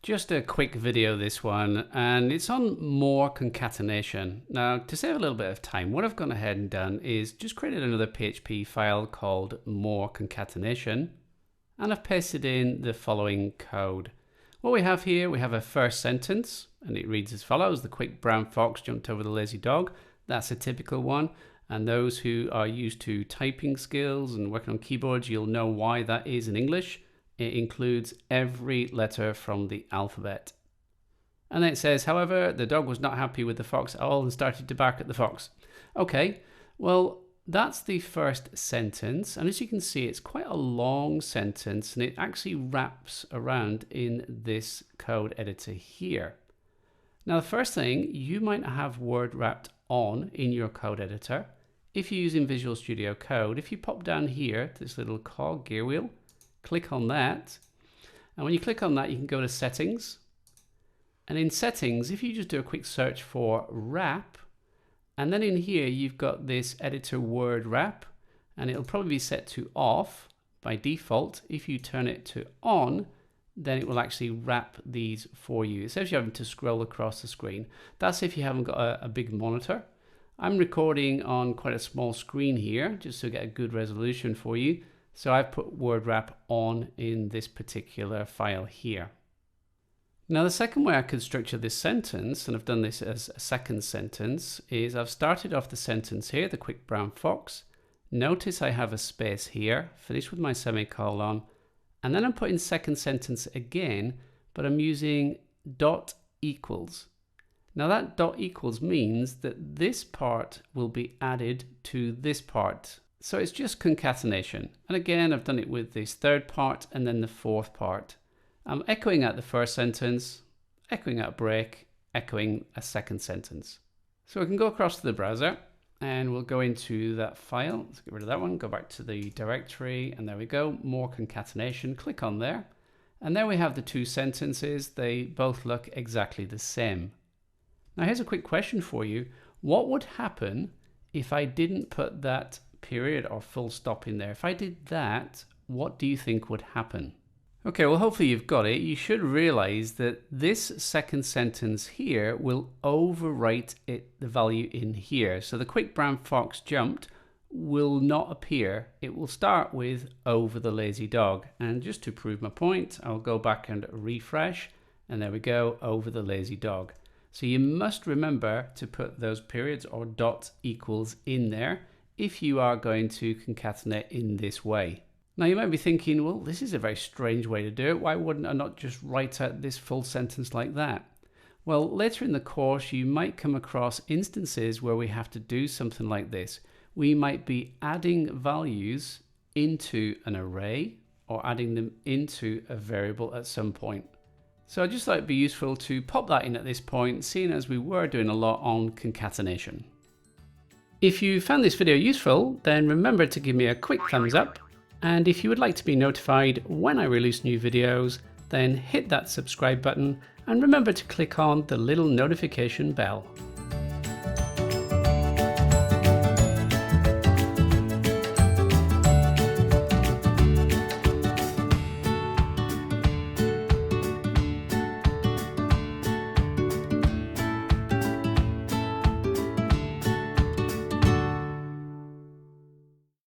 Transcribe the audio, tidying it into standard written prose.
Just a quick video this one, and it's on more concatenation. Now, to save a little bit of time, what I've gone ahead and done is just created another PHP file called more concatenation, and I've pasted in the following code. What we have here, we have a first sentence, and it reads as follows: the quick brown fox jumped over the lazy dog. That's a typical one, and those who are used to typing skills and working on keyboards, you'll know why that is in English. It includes every letter from the alphabet. And then it says, however, the dog was not happy with the fox at all and started to bark at the fox. Okay, well, that's the first sentence. And as you can see, it's quite a long sentence, and it actually wraps around in this code editor here. Now, the first thing, you might have word wrapped on in your code editor. If you're using Visual Studio Code, if you pop down here to this little cog gear wheel, click on that, and when you click on that, you can go to settings, and in settings, if you just do a quick search for wrap, and then in here you've got this editor word wrap, and it'll probably be set to off by default. If you turn it to on, then it will actually wrap these for you. It saves you having to scroll across the screen. That's if you haven't got a big monitor. I'm recording on quite a small screen here just to get a good resolution for you. So I've put word wrap on in this particular file here. Now, the second way I could structure this sentence, and I've done this as a second sentence, is I've started off the sentence here, the quick brown fox. Notice I have a space here, finish with my semicolon, and then I'm putting second sentence again, but I'm using dot equals. Now that dot equals means that this part will be added to this part. So it's just concatenation. And again, I've done it with this third part and then the fourth part. I'm echoing out the first sentence, echoing out a break, echoing a second sentence. So we can go across to the browser and we'll go into that file. Let's get rid of that one, go back to the directory, and there we go, more concatenation, click on there. And there we have the two sentences. They both look exactly the same. Now here's a quick question for you. What would happen if I didn't put that period or full stop in there? If I did that, what do you think would happen? Okay, well, hopefully you've got it. You should realize that this second sentence here will overwrite the value in here. So the quick brown fox jumped will not appear. It will start with over the lazy dog. And just to prove my point, I'll go back and refresh, and there we go, over the lazy dog. So you must remember to put those periods or dot equals in there if you are going to concatenate in this way. Now you might be thinking, well, this is a very strange way to do it. Why wouldn't I not just write out this full sentence like that? Well, later in the course, you might come across instances where we have to do something like this. We might be adding values into an array or adding them into a variable at some point. So I just thought it'd be useful to pop that in at this point, seeing as we were doing a lot on concatenation. If you found this video useful, then remember to give me a quick thumbs up. And if you would like to be notified when I release new videos, then hit that subscribe button and remember to click on the little notification bell.